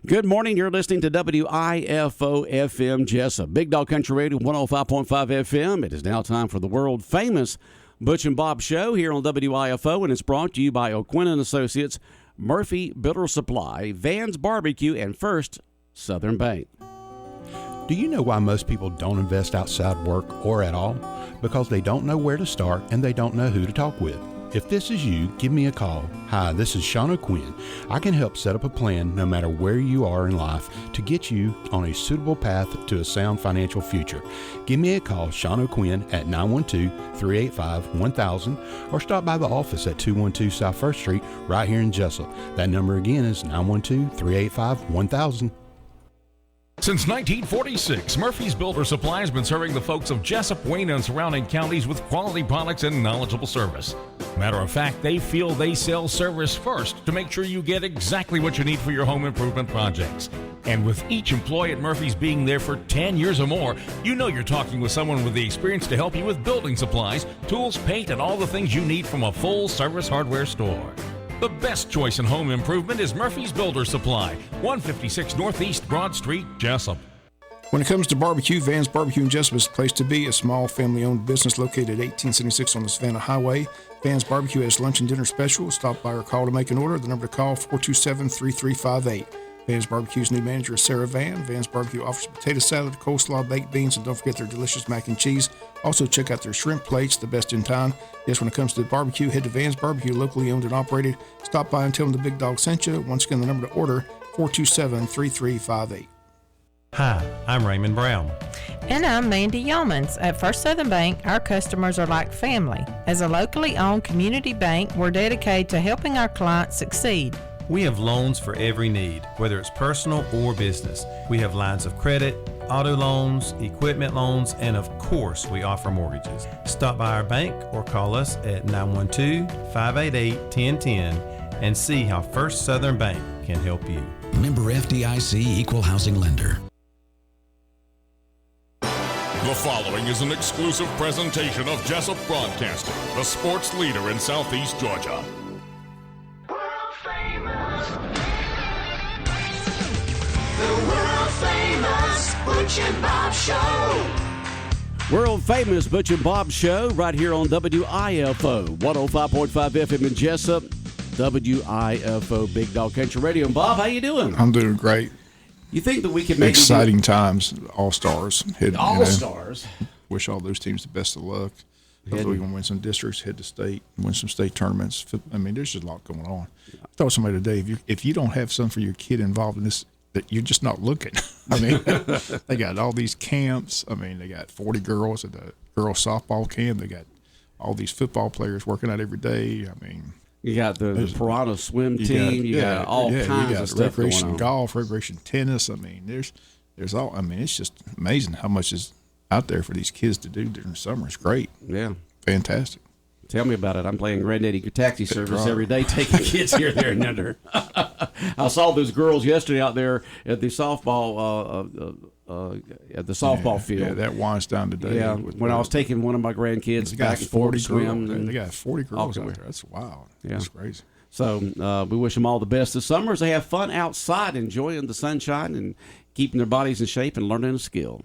Good morning. You're listening to WIFO FM Jesup, Big Dog Country Radio 105.5 FM. It is now time for the world famous Butch and Bob Show here on WIFO, and it's brought to you by O'Quinn & Associates, Murphy Builder Supply, Van's Barbecue, and First Southern Bank. Do you know why most people don't invest outside work or at all? Because they don't know where to start and they don't know who to talk with. If this is you, give me a call. Hi, this is Sean O'Quinn. I can help set up a plan no matter where you are in life to get you on a suitable path to a sound financial future. Give me a call, Sean O'Quinn, at 912-385-1000 or stop by the office at 212 South 1st Street right here in Jesup. That number again is 912-385-1000. Since 1946, Murphy's Builder Supply has been serving the folks of Jesup, Wayne, and surrounding counties with quality products and knowledgeable service. Matter of fact, they feel they sell service first to make sure you get exactly what you need for your home improvement projects. And with each employee at Murphy's being there for 10 years or more, you know you're talking with someone with the experience to help you with building supplies, tools, paint, and all the things you need from a full-service hardware store. The best choice in home improvement is Murphy's Builder Supply, 156 Northeast Broad Street, Jesup. When it comes to barbecue, Van's Barbecue in Jesup is the place to be. A small family-owned business located at 1876 on the Savannah Highway. Van's Barbecue has lunch and dinner specials. Stop by or call to make an order. The number to call, 427-3358. Van's Barbecue's new manager is Sarah Van. Van's Barbecue offers potato salad, coleslaw, baked beans, and don't forget their delicious mac and cheese. Also, check out their shrimp plates, the best in town. Yes, when it comes to barbecue, head to Van's Barbecue, locally owned and operated. Stop by and tell them the Big Dog sent you. Once again, the number to order, 427-3358. Hi, I'm Raymond Brown. And I'm Mandy Yeomans. At First Southern Bank, our customers are like family. As a locally owned community bank, we're dedicated to helping our clients succeed. We have loans for every need, whether it's personal or business. We have lines of credit, auto loans, equipment loans, and of course, we offer mortgages. Stop by our bank or call us at 912-588-1010 and see how First Southern Bank can help you. Member FDIC Equal Housing Lender. The following is an exclusive presentation of Jesup Broadcasting, the sports leader in Southeast Georgia. The world famous Butch and Bob Show. World famous Butch and Bob Show right here on WIFO 105.5 FM in Jesup, WIFO Big Dog Country Radio. And Bob, how you doing? I'm doing great. You think that we could make exciting times, all-stars. All-stars. Wish all those teams the best of luck. Hopefully we can win some districts, head to state, win some state tournaments. I mean, there's just a lot going on. I told somebody today, if you don't have something for your kid involved in this, that you're just not looking. I mean, they got all these camps. I mean, they got 40 girls at the girls softball camp. They got all these football players working out every day. I mean, you got the Piranha swim team. You got all kinds of stuff going on. Recreation golf, recreation tennis. I mean, there's all. I mean, it's just amazing how much is out there for these kids to do during the summer. It's great. Yeah, fantastic. Tell me about it. I'm playing Granddaddy taxi service every day, taking kids here, there, and yonder. I saw those girls yesterday out there at the softball field. Yeah, that winds down today. Yeah, when I was taking one of my grandkids back and forth to swim. They got 40 girls out there. That's wild. Yeah. That's crazy. So we wish them all the best this summer as they have fun outside, enjoying the sunshine and keeping their bodies in shape and learning a skill.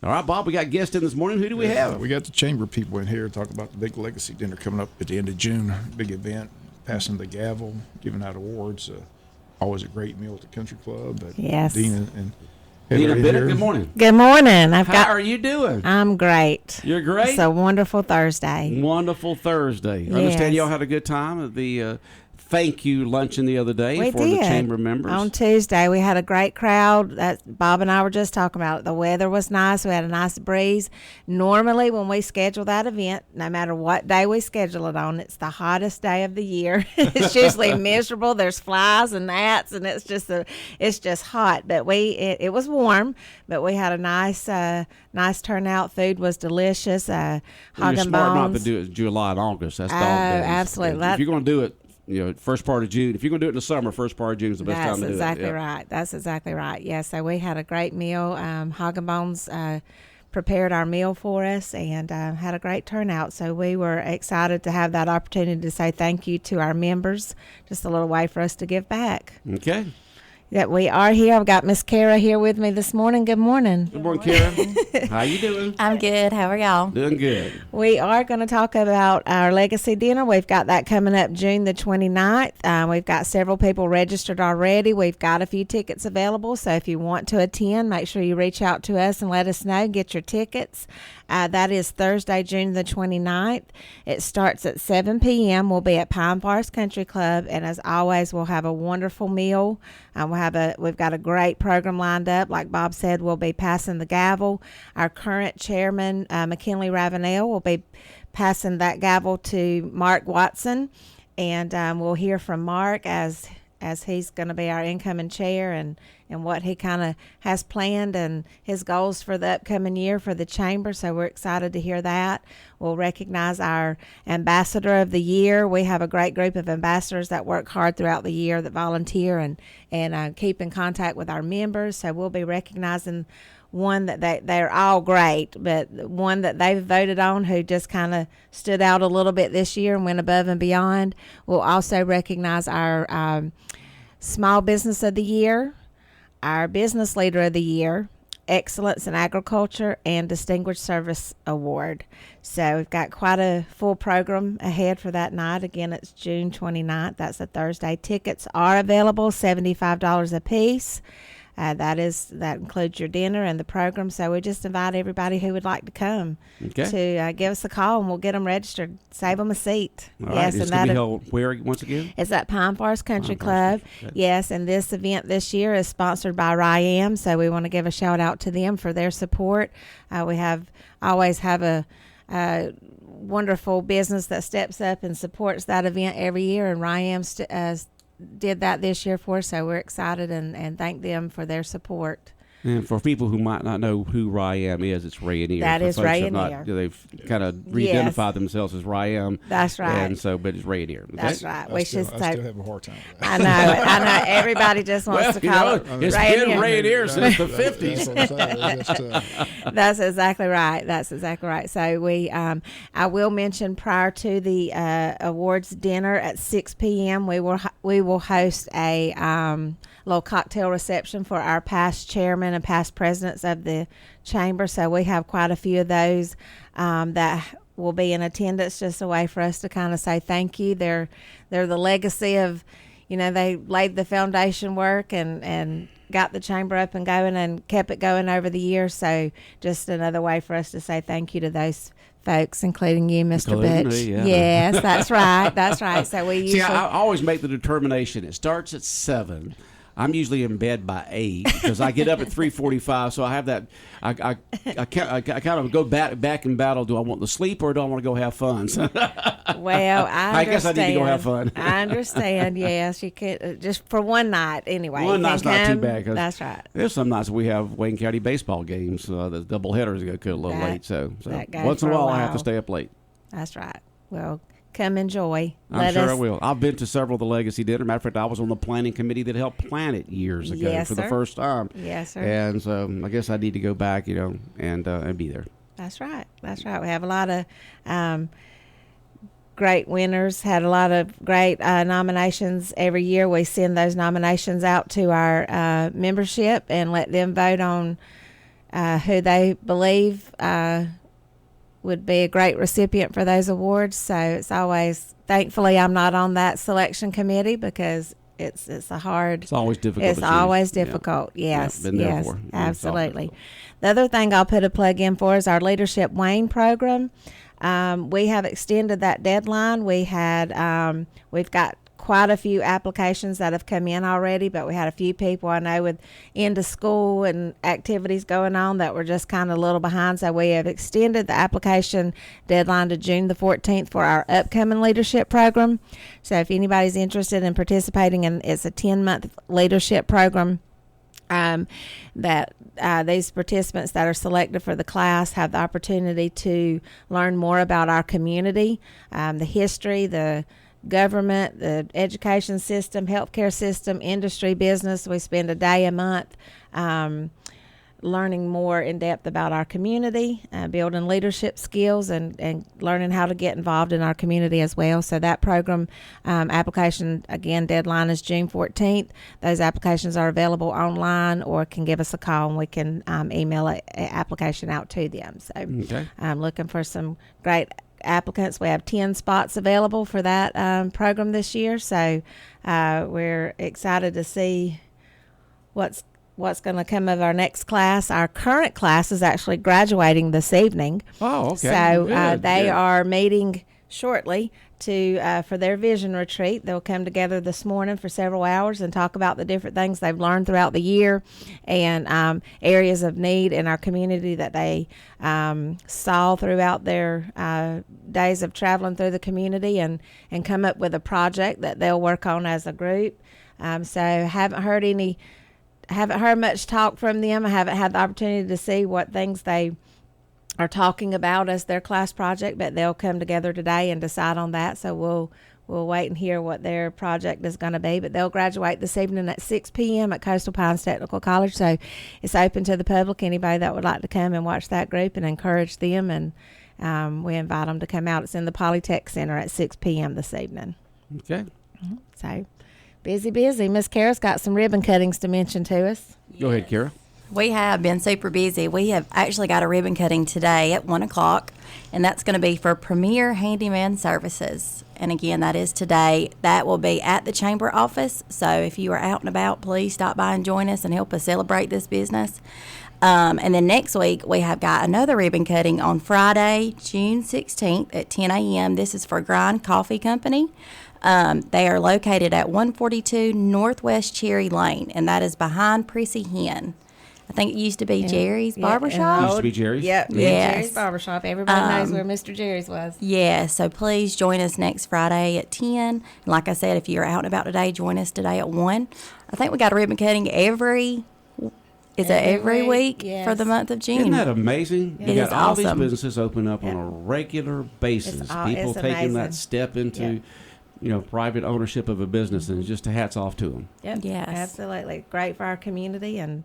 All right, Bob, we got guests in this morning. Who do we have? We got the chamber people in here talking about the big legacy dinner coming up at the end of June. Big event, passing the gavel, giving out awards. Always a great meal at the country club. Yes. Deena and Deena Bennett, good morning. Good morning. How are you doing? I'm great. You're great? It's a wonderful Thursday. Wonderful Thursday. Yes. I understand y'all had a good time at the thank you luncheon the other day the chamber members. On Tuesday, we had a great crowd. Bob and I were just talking about it. The weather was nice. We had a nice breeze. Normally, when we schedule that event, no matter what day we schedule it on, it's the hottest day of the year. It's usually miserable. There's flies and gnats, and it's just hot. But it was warm, but we had a nice turnout. Food was delicious. Hog you're and smart bones. not to do it July and August. That's dog days. Absolutely. If you're going to do it, first part of June. If you're going to do it in the summer, first part of June is the best time to do it. That's exactly right. That's exactly right. Yeah, so we had a great meal. Hog and Bones prepared our meal for us and had a great turnout. So we were excited to have that opportunity to say thank you to our members. Just a little way for us to give back. Okay. that we are here. I've got Miss Kara here with me this morning. Good morning. Good morning, Kara. How you doing? I'm good. How are y'all? Doing good. We are going to talk about our legacy dinner. We've got that coming up June the 29th. We've got several people registered already. We've got a few tickets available. So if you want to attend, make sure you reach out to us and let us know. Get your tickets. That is Thursday, June the 29th. It starts at 7 p.m. We'll be at Pine Forest Country Club. And as always, we'll have a wonderful meal. We've got a great program lined up. Like Bob said, we'll be passing the gavel. Our current chairman, McKinley Ravenel, will be passing that gavel to Mark Watson, and we'll hear from Mark as he's going to be our incoming chair and what he kind of has planned and his goals for the upcoming year for the chamber. So we're excited to hear that. We'll recognize our ambassador of the year. We have a great group of ambassadors that work hard throughout the year, that volunteer and keep in contact with our members. So we'll be recognizing one that they're all great, but one that they've voted on who just kind of stood out a little bit this year and went above and beyond. We'll also recognize our Small Business of the Year, our Business Leader of the Year, Excellence in Agriculture, and Distinguished Service Award. So we've got quite a full program ahead for that night. Again, it's June 29th. That's a Thursday. Tickets are available, $75 a piece. That includes your dinner and the program. So we just invite everybody who would like to come to give us a call, and we'll get them registered. Save them a seat. All right. It's going to be held where once again? It's at Pine Forest Country Club. Yes, and this event this year is sponsored by RYAM, so we want to give a shout out to them for their support. We always have a wonderful business that steps up and supports that event every year, and RYAM did that this year for us, so we're excited and thank them for their support. And for people who might not know who RYAM is, it's Rayonier. That is Rayonier. They've kind of re-identified themselves as RYAM. That's right. And so, but it's Rayonier. Okay? That's right. I still have a hard time with that. I know. Everybody just wants to call it it's Rayonier. been Rayonier since the 50s. That's exactly right. So I will mention prior to the awards dinner at 6 p.m. we will host a little cocktail reception for our past chairman and past presidents of the chamber. So we have quite a few of those that will be in attendance, just a way for us to kind of say thank you. They're the legacy of, they laid the foundation work and got the chamber up and going and kept it going over the years. So just another way for us to say thank you to those folks, including you, Mr. Butch. Yes, that's right. That's right. So we usually... See, I always make the determination. It starts at 7. I'm usually in bed by 8 because I get up at 3:45. So I have that. I kind of go back and battle. Do I want to sleep or do I want to go have fun? Well, I guess I need to go have fun. I understand. Yes, you could just for one night anyway. One night's not too bad. That's right. There's some nights we have Wayne County baseball games. The double headers go a little late. So once in a while I have to stay up late. That's right. Well, come enjoy. I'm sure I will. I've been to several of the legacy dinners. Matter of fact, I was on the planning committee that helped plan it years ago for the first time. Yes, sir. And so I guess I need to go back, and be there. That's right. That's right. We have a lot of great winners. Had a lot of great nominations every year. We send those nominations out to our membership and let them vote on who they believe would be a great recipient for those awards. So it's always, thankfully I'm not on that selection committee because it's always difficult. It's always difficult. Yeah. Yes. Been there before. Absolutely. The other thing I'll put a plug in for is our Leadership Wayne program. We have extended that deadline. We've got quite a few applications that have come in already, but we had a few people I know with end of school and activities going on that were just kind of a little behind. So we have extended the application deadline to June the 14th for our upcoming leadership program. So if anybody's interested in participating, and it's a 10-month leadership program, that these participants that are selected for the class have the opportunity to learn more about our community, the history, the government, the education system, healthcare system, industry, business. We spend a day a month learning more in depth about our community, building leadership skills, and learning how to get involved in our community as well. So that program application, again, deadline is June 14th. Those applications are available online, or can give us a call and we can email an application out to them. So I'm looking for some great applicants. We have 10 spots available for that program this year. So we're excited to see what's going to come of our next class. Our current class is actually graduating this evening. Oh, okay. So they are meeting shortly to for their vision retreat. They'll come together this morning for several hours and talk about the different things they've learned throughout the year, and areas of need in our community that they saw throughout their days of traveling through the community, and come up with a project that they'll work on as a group. So haven't heard much talk from them. I haven't had the opportunity to see what things they are talking about as their class project, but they'll come together today and decide on that. So we'll wait and hear what their project is going to be. But they'll graduate this evening at 6 p.m. at Coastal Pines Technical College. So it's open to the public. Anybody that would like to come and watch that group, and encourage them, and we invite them to come out. It's in the Polytech Center at 6 p.m. this evening. Okay. So busy. Miss Kara's got some ribbon cuttings to mention to us. Go ahead, Kara. We have been super busy. We have actually got a ribbon cutting today at 1 o'clock, and that's going to be for Premier Handyman Services. And again, that is today. That will be at the chamber office. So if you are out and about, please stop by and join us and help us celebrate this business. And then next week, we have got another ribbon cutting on Friday, June 16th at 10 a.m. This is for Grind Coffee Company. They are located at 142 Northwest Cherry Lane, and that is behind Prissy Hen. I think it used to be Jerry's Barbershop. Used to be Jerry's? Yep, yes. Jerry's Barbershop. Everybody knows where Mr. Jerry's was. Yeah, so please join us next Friday at 10. And like I said, if you're out and about today, join us today at 1. I think we got a ribbon cutting every week yes. for the month of June. Isn't that amazing? It You got is all awesome. these businesses open up on a regular basis. People it's taking amazing. that step into private ownership of a business, and just a hats off to them. Yep. Yes. Absolutely. Great for our community. And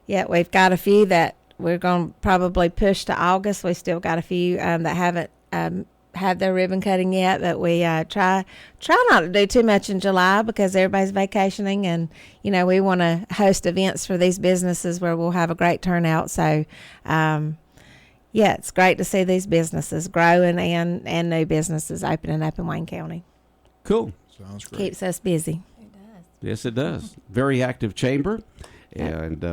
we've got a few that we're going to probably push to August. We still got a few that haven't had their ribbon cutting yet, but we try not to do too much in July because everybody's vacationing, and we want to host events for these businesses where we'll have a great turnout. So it's great to see these businesses growing and new businesses opening up in Wayne County. Cool. Sounds great. Keeps us busy. Yes, it does. Very active chamber. And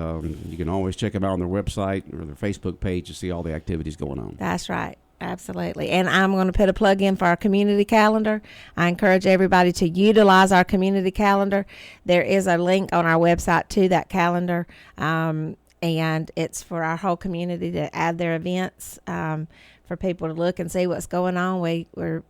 you can always check them out on their website or their Facebook page to see all the activities going on. That's right. Absolutely. And I'm going to put a plug in for our community calendar. I encourage everybody to utilize our community calendar. There is a link on our website to that calendar, and it's for our whole community to add their events, for people to look and see what's going on. We're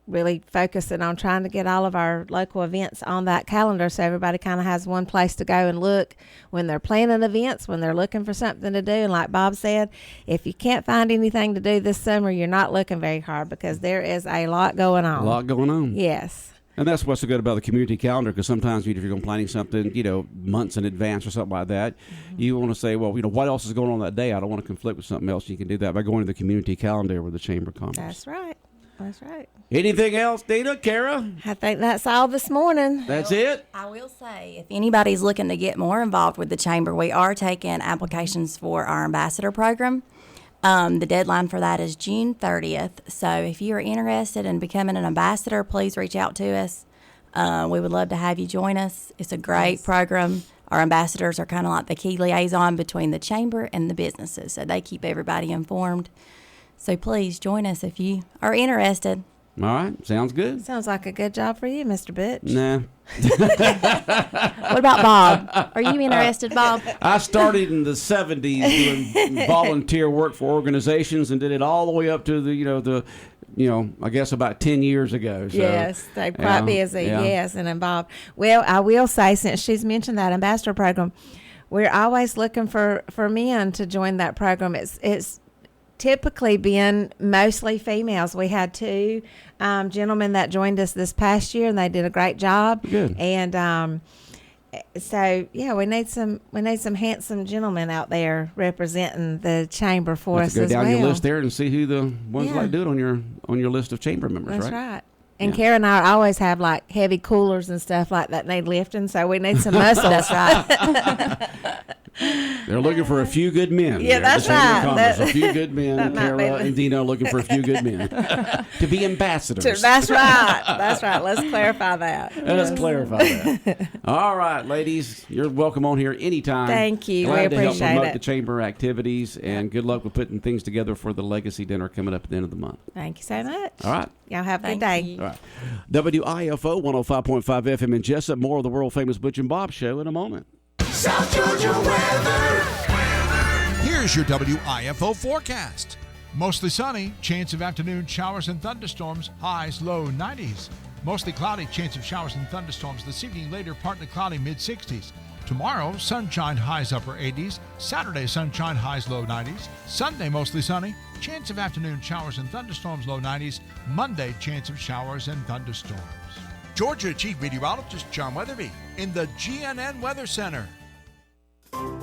really focusing on trying to get all of our local events on that calendar, so everybody kind of has one place to go and look when they're planning events, when they're looking for something to do. And like Bob said, if you can't find anything to do this summer, you're not looking very hard, because there is a lot going on. A lot going on. Yes. And that's what's so good about the community calendar, because sometimes if you're going planning something, months in advance or something like that, you want to say, well, what else is going on that day? I don't want to conflict with something else. You can do that by going to the community calendar with the Chamber of Commerce. That's right. That's right. Anything else, Deena, Kara? I think that's all this morning. That's it? I will say, if anybody's looking to get more involved with the Chamber, we are taking applications for our ambassador program. The deadline for that is June 30th. So if you are interested in becoming an ambassador, please reach out to us. We would love to have you join us. It's a great program. Our ambassadors are kind of like the key liaison between the Chamber and the businesses, so they keep everybody informed. So please join us if you are interested. All right. Sounds good. Sounds like a good job for you, Mr. Butch. Nah. What about Bob? Are you interested, Bob? I started in the 70s doing volunteer work for organizations, and did it all the way up to I guess about 10 years ago. So, yes, they're quite busy. Yeah. Yes, and involved. Well, I will say, since she's mentioned that ambassador program, we're always looking for men to join that program. It's typically been mostly females. We had 2 gentlemen that joined us this past year, and they did a great job. Good. And So yeah, we need some handsome gentlemen out there representing the chamber for us go as down well. your list there and see who the ones Yeah. like do it on your list of chamber members. That's right. right. And Kara and I always have like heavy coolers and stuff like that need lifting, so we need some muscle. That's right. They're looking for a few good men. Yeah, there at the that's Chamber of right. Commerce. A few good men. that might be Kara the- and Deena are looking for a few good men to be ambassadors. That's right. That's right. Let's clarify that. Let's clarify that. All right, ladies, you're welcome on here anytime. Thank you. Glad We to help appreciate promote it. the chamber activities, and good luck with putting things together for the Legacy Dinner coming up at the end of the month. Thank you so much. All right. Y'all have a good Thank day. you. All right. WIFO 105.5 FM in Jesup. More of the world famous Butch and Bob show in a moment. South Georgia weather. Here's your WIFO forecast. Mostly sunny, chance of afternoon showers and thunderstorms, highs low 90s. Mostly cloudy, chance of showers and thunderstorms this evening, later partly cloudy, mid 60s. Tomorrow, sunshine, highs upper 80s. Saturday, sunshine, highs low 90s. Sunday, mostly sunny, chance of afternoon showers and thunderstorms, low 90s. Monday, chance of showers and thunderstorms. Georgia Chief Meteorologist John Weatherby in the GNN Weather Center.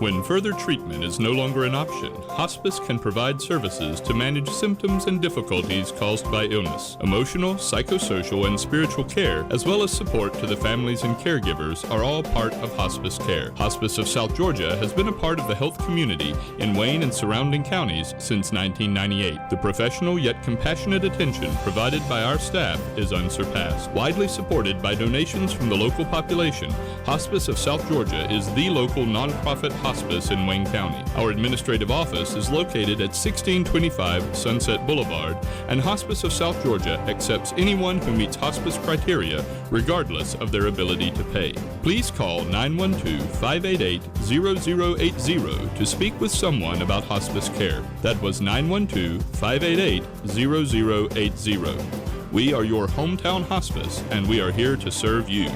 When further treatment is no longer an option, hospice can provide services to manage symptoms and difficulties caused by illness. Emotional, psychosocial, and spiritual care, as well as support to the families and caregivers, are all part of hospice care. Hospice of South Georgia has been a part of the health community in Wayne and surrounding counties since 1998. The professional yet compassionate attention provided by our staff is unsurpassed. Widely supported by donations from the local population, Hospice of South Georgia is the local nonprofit hospice in Wayne County. Our administrative office is located at 1625 Sunset Boulevard, and Hospice of South Georgia accepts anyone who meets hospice criteria, regardless of their ability to pay. Please call 912-588-0080 to speak with someone about hospice care. That was 912-588-0080. We are your hometown hospice, and we are here to serve you.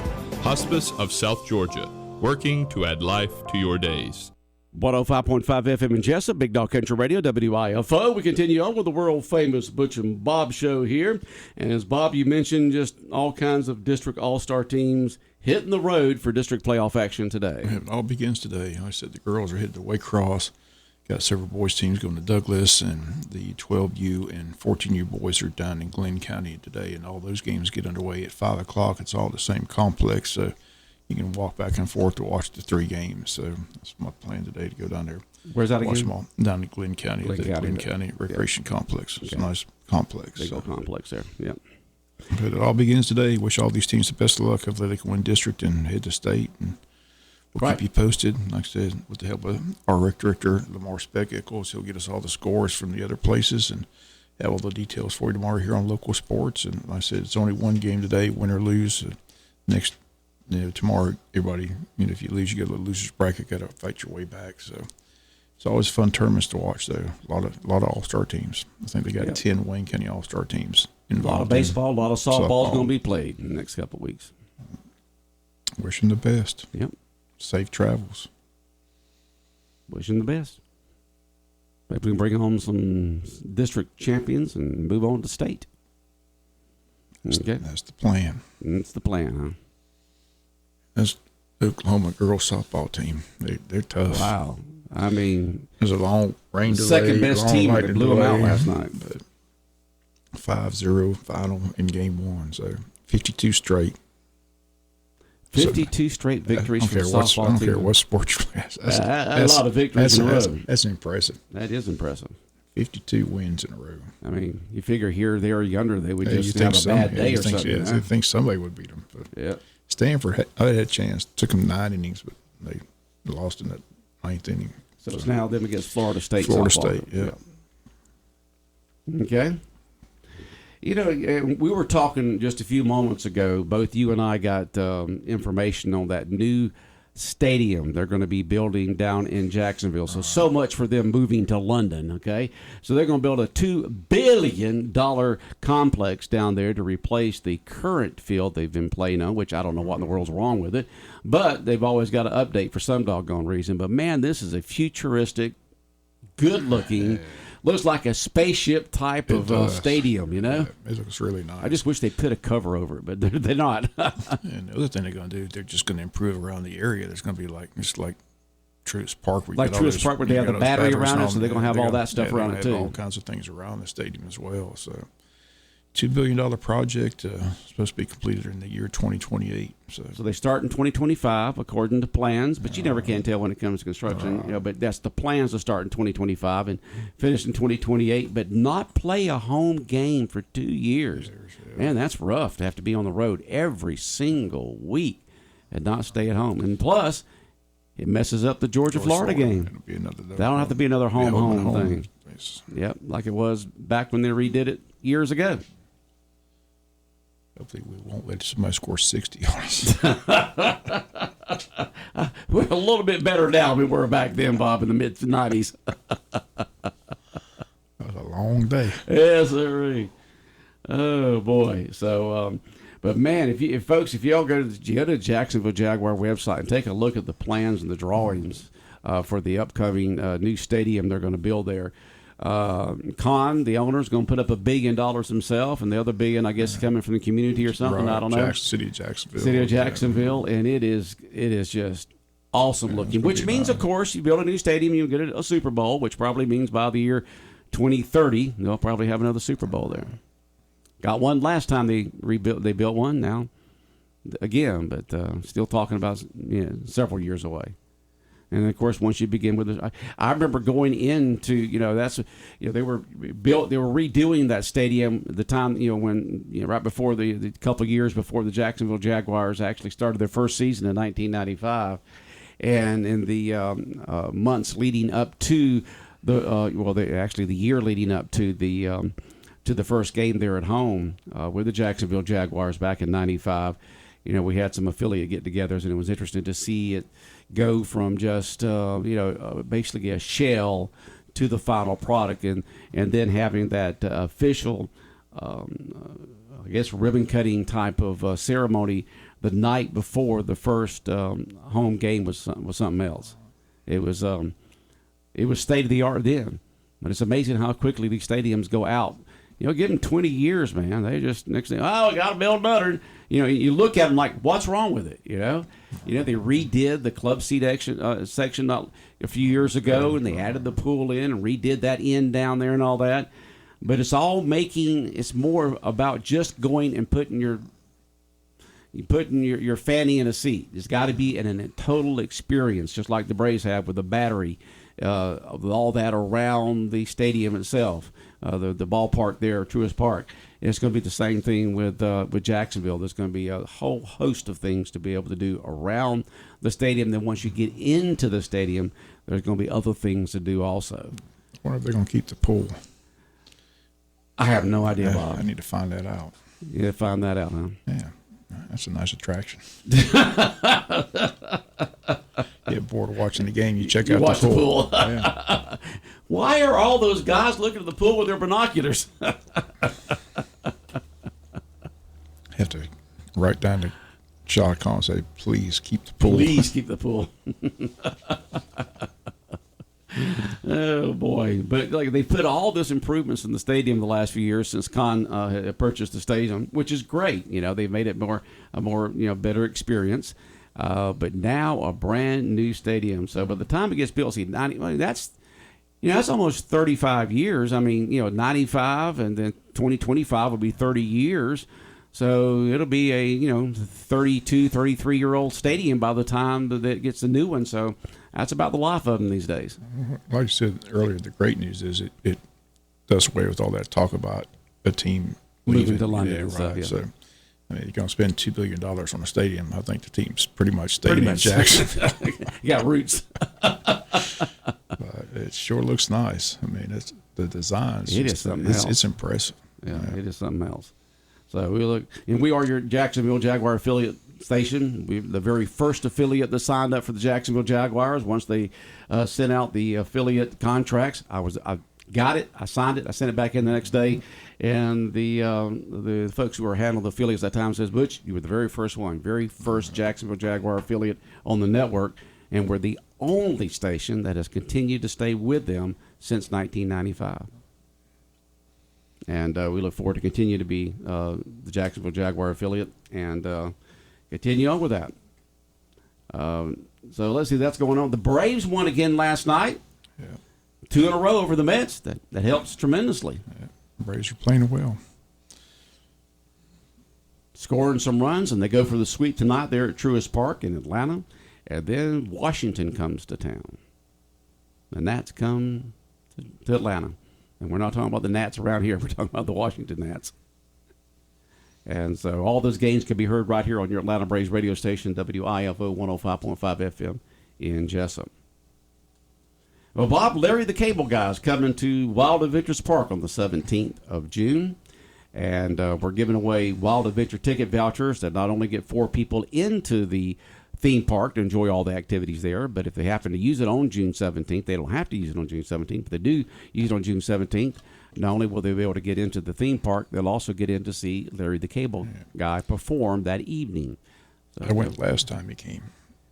Hospice of South Georgia, working to add life to your days. 105.5 FM in Jesup, Big Dog Country Radio, WIFO. We continue on with the world-famous Butch and Bob show here. And as Bob, you mentioned, just all kinds of district all-star teams hitting the road for district playoff action today. It all begins today. I said the girls are headed to Waycross. Got several boys teams going to Douglas, and the 12U and 14U boys are down in Glenn County today. And all those games get underway at 5 o'clock. It's all the same complex, so you can walk back and forth to watch the three games. So that's my plan today, to go down there. Where's that watch again? them all. Down in Glenn County, Glenn County Recreation Complex. It's Okay. a nice complex. Big old complex there, yep. But it all begins today. Wish all these teams the best of luck. Hopefully they can win district and head to state. And we'll Right. keep you posted. Like I said, with the help of our rec director, Lamar Speckles, he'll get us all the scores from the other places and have all the details for you tomorrow here on Local Sports. And like I said, it's only one game today, win or lose. Next, tomorrow, everybody, if you lose, you get a little loser's bracket, got to fight your way back. So it's always fun tournaments to watch, though. A lot of all-star teams. I think they got 10 Wayne County all-star teams A involved. lot of baseball, a lot of softball is softball. going to be played in the next couple of weeks. Wish them the best. Yep. Safe travels. Wishing the best. Maybe we can bring home some district champions and move on to state. Okay. That's the plan. That's the plan, huh? That's Oklahoma girls softball team. They're tough. Wow. I mean, There's a long rain the delay. second best long team that lightning blew them out delay, last night. But 5-0 final in game one. So 52 straight. 52 straight victories for the I softball don't team. care what sport you play. That's a lot of victories in a row. That's impressive. That is impressive. 52 wins in a row. I mean, you figure here, there, yonder, they would Yeah, just have a bad day or something. Yeah, huh? I think somebody would beat them. But Yeah. Stanford had a chance. Took them 9 innings, but they lost in that 9th inning. So it's now them against Florida State. Florida softball. State, yeah. Okay. We were talking just a few moments ago. Both you and I got information on that new stadium they're going to be building down in Jacksonville. So much for them moving to London, okay? So they're going to build a $2 billion complex down there to replace the current field they've been playing on, which I don't know what in the world's wrong with it. But they've always got to update for some doggone reason. But, man, this is a futuristic, good-looking, looks like a spaceship type of stadium, you know? Yeah, it looks really nice. I just wish they put a cover over it, but they're not. And the other thing they're going to do, they're just going to improve around the area. There's going to be just like Truist Park. Like Truist Park, where they have the battery around it, so they're going to have all that stuff around it, too. All kinds of things around the stadium as well. So, $2 billion project, supposed to be completed in the year 2028. So they start in 2025 according to plans, but you never can tell when it comes to construction. But that's the plans to start in 2025 and finish in 2028, but not play a home game for 2 years. Man, that's rough to have to be on the road every single week and not stay at home. And plus, it messes up the Georgia-Florida game. That don't have to be another home thing. Yep, like it was back when they redid it years ago. Hopefully we won't let somebody score 60 on us. We're a little bit better now than we were back then, Bob, in the mid-90s. That was a long day. Yes, sir. Oh, boy. So, but, man, if y'all go to the Jacksonville Jaguar website and take a look at the plans and the drawings for the upcoming new stadium they're going to build there, the owner, is going to put up $1 billion himself, and the other $1 billion, I guess, coming from the community or something. Right. I don't know. City of Jacksonville. City of Jacksonville, and it is just awesome looking. Which means, of course, you build a new stadium, you get a Super Bowl, which probably means by the year 2030 they'll probably have another Super Bowl there. Got one last time they built one. Now again, but still talking about several years away. And of course, once you begin with it, I remember going into they were redoing that stadium at the time when right before the couple of years before the Jacksonville Jaguars actually started their first season in 1995, and in the months leading up to the year leading up to the first game there at home with the Jacksonville Jaguars back in '95. We had some affiliate get-togethers, and it was interesting to see it go from just basically a shell to the final product, and then having that official ribbon cutting type of ceremony the night before the first home game was something else. It was state of the art then, but it's amazing how quickly these stadiums go out. Give them 20 years, man. They just next thing, we got to build another. You look at them like, what's wrong with it? They redid the club seat section not a few years ago, and they added the pool in and redid that end down there and all that. But it's more about just going and putting your fanny in a seat. It's got to be a total experience, just like the Braves have with the battery, of all that around the stadium itself. The ballpark there, Truist Park. And it's going to be the same thing with Jacksonville. There's going to be a whole host of things to be able to do around the stadium. Then once you get into the stadium, there's going to be other things to do also. I wonder if they're going to keep the pool. I have no idea, Bob. I need to find that out. You got to find that out, huh? Yeah. That's a nice attraction. Get bored of watching the game, you check out watch the pool. Yeah. Why are all those guys looking at the pool with their binoculars? Have to write down the shot call and say, please keep the pool. Please keep the pool. Oh, boy. But they put all this improvements in the stadium the last few years since Con had purchased the stadium, which is great. They've made it a more better experience. But now a brand new stadium. So by the time it gets built, that's almost 35 years. 95 and then 2025 will be 30 years. So it'll be a 32, 33-year-old stadium by the time that it gets the new one. So that's about the life of them these days. Like you said earlier, the great news is it does away with all that talk about a team moving to London. Yeah, and right. Stuff, yeah. So you're going to spend $2 billion on a stadium. I think the team's pretty much staying in Jackson. You got roots. But it sure looks nice. It's the design. It is something else. It's impressive. Yeah, it is something else. So we are your Jacksonville Jaguar affiliate station. We're the very first affiliate that signed up for the Jacksonville Jaguars. Once they sent out the affiliate contracts, I got it. I signed it. I sent it back in the next day, and the folks who were handling the affiliates at that time says, "Butch, you were the very first Jacksonville Jaguar affiliate on the network, and we're the only station that has continued to stay with them since 1995. And we look forward to continue to be the Jacksonville Jaguar affiliate and continue on with that. So let's see, that's going on. The Braves won again last night. Yeah. 2 in a row over the Mets. That helps tremendously. Yeah. The Braves are playing well. Scoring some runs, and they go for the sweep tonight there at Truist Park in Atlanta. And then Washington comes to town. The Nats come to Atlanta. And we're not talking about the Nats around here. We're talking about the Washington Nats. And so all those games can be heard right here on your Atlanta Braves radio station, WIFO 105.5 FM in Jesup. Well, Bob, Larry the Cable Guy is coming to Wild Adventures Park on the 17th of June. And we're giving away Wild Adventure ticket vouchers that not only get 4 people into the theme park to enjoy all the activities there, but if they happen to use it on June 17th, they don't have to use it on June 17th, but they do use it on June 17th. Not only will they be able to get into the theme park, they'll also get in to see Larry the Cable Guy perform that evening. So, I went last time he came,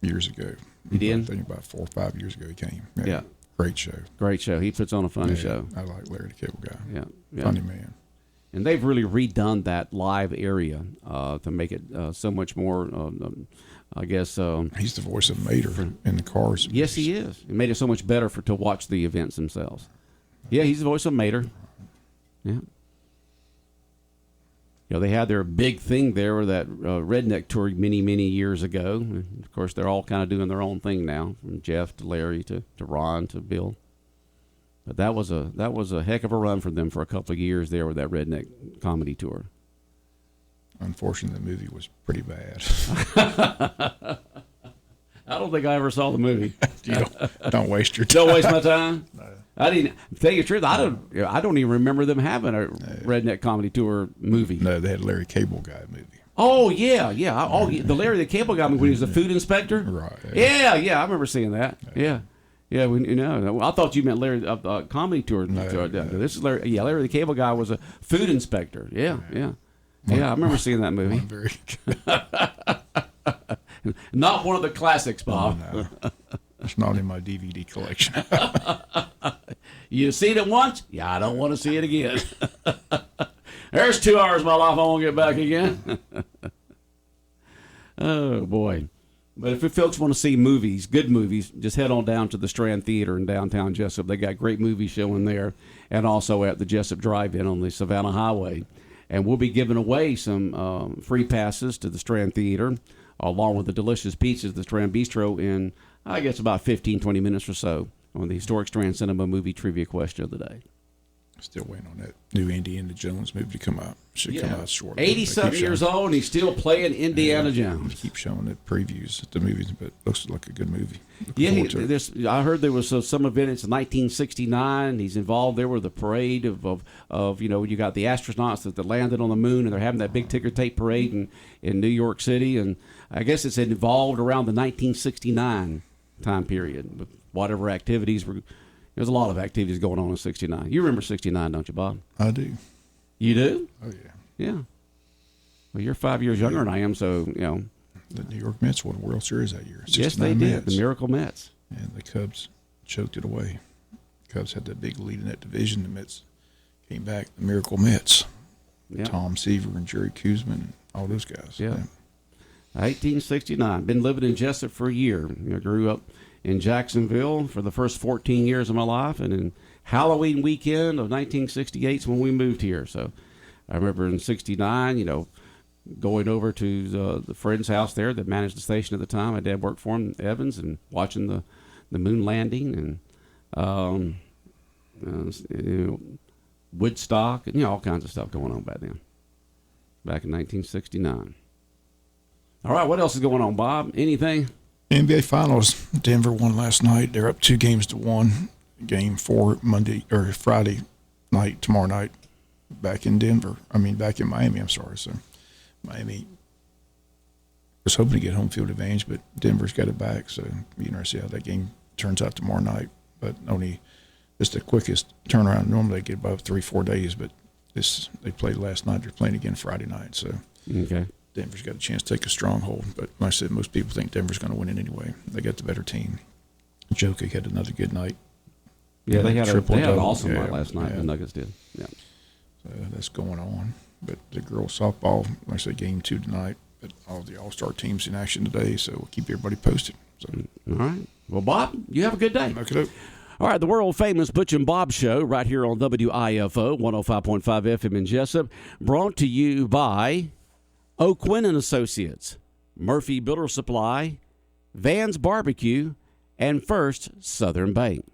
years ago. You did? I think about 4 or 5 years ago he came. Yeah. Great show. Great show. He puts on a funny show. I like Larry the Cable Guy. Yeah. Funny man. And they've really redone that live area to make it so much more, I guess. He's the voice of Mater in the Cars. Yes, he is. It made it so much better to watch the events themselves. Yeah, he's the voice of Mater. Yeah. They had their big thing there with that redneck tour many, many years ago. And of course, they're all kind of doing their own thing now, from Jeff to Larry to Ron to Bill. But that was a heck of a run for them for a couple of years there with that redneck comedy tour. Unfortunately, the movie was pretty bad. I don't think I ever saw the movie. Don't waste your time. Don't waste my time. No. I didn't. Tell you the truth, I don't even remember them having a redneck comedy tour movie. No, they had Larry Cable Guy movie. Oh yeah. The Larry the Cable Guy when he was the food inspector. Right. Yeah. I remember seeing that. Yeah. I thought you meant Larry comedy tour. No. This is Larry. Yeah, Larry the Cable Guy was a food inspector. Yeah. I remember seeing that movie. Very Not one of the classics, Bob. No. It's not in my DVD collection. You've seen it once? Yeah, I don't want to see it again. There's 2 hours of my life I won't get back again. Oh, boy. But if you folks want to see movies, good movies, just head on down to the Strand Theater in downtown Jesup. They got great movies showing there, and also at the Jesup Drive-In on the Savannah Highway. And we'll be giving away some free passes to the Strand Theater, along with the delicious pizzas at the Strand Bistro in, I guess, about 15, 20 minutes or so on the Historic Strand Cinema movie trivia question of the day. Still waiting on that new Indiana Jones movie to come out. Should come out shortly. 80-something years old, and he's still playing Indiana Jones. Keep showing the previews at the movies, but it looks like a good movie. I heard there was some event. It's 1969. He's involved there with the parade of you got the astronauts that landed on the moon, and they're having that big ticker tape parade in New York City. And I guess it's involved around the 1969 time period with whatever activities were. There's a lot of activities going on in 69. You remember 69, don't you, Bob? I do. You do? Oh, yeah. Yeah. Well, you're 5 years younger than I am, so, The New York Mets won the World Series that year. Yes, they did. The Miracle Mets. And the Cubs choked it away. The Cubs had that big lead in that division. The Mets came back. The Miracle Mets. Yeah. Tom Seaver and Jerry Kuzman and all those guys. Yeah. 1869. Been living in Jesup for a year. Grew up in Jacksonville for the first 14 years of my life, and in Halloween weekend of 1968 is when we moved here. So I remember in 69, going over to the friend's house there that managed the station at the time. My dad worked for him, Evans, and watching the moon landing and Woodstock and all kinds of stuff going on back then, back in 1969. All right, what else is going on, Bob? Anything? NBA Finals. Denver won last night. They're up 2-1. Game 4 Friday night, tomorrow night, back in Miami. I'm sorry. So Miami was hoping to get home field advantage, but Denver's got it back. So see how that game turns out tomorrow night. But it's the quickest turnaround. Normally they get about 3-4 days, but they played last night. They're playing again Friday night. So okay. Denver's got a chance to take a stronghold, but like I said, most people think Denver's going to win it anyway. They got the better team. Jokic had another good night. Yeah, they had an triple-double. awesome night Yeah, last night. yeah. The Nuggets did. Yeah. So that's going on. But the girls softball, like I say, game 2 tonight. But all the all-star teams in action today, so we'll keep everybody posted. So. All right. Well, Bob, you have a good day. Okay. All right, the world-famous Butch and Bob Show right here on WIFO, 105.5 FM in Jesup, brought to you by O'Quinn & Associates, Murphy Builder Supply, Van's Barbecue, and First Southern Bank.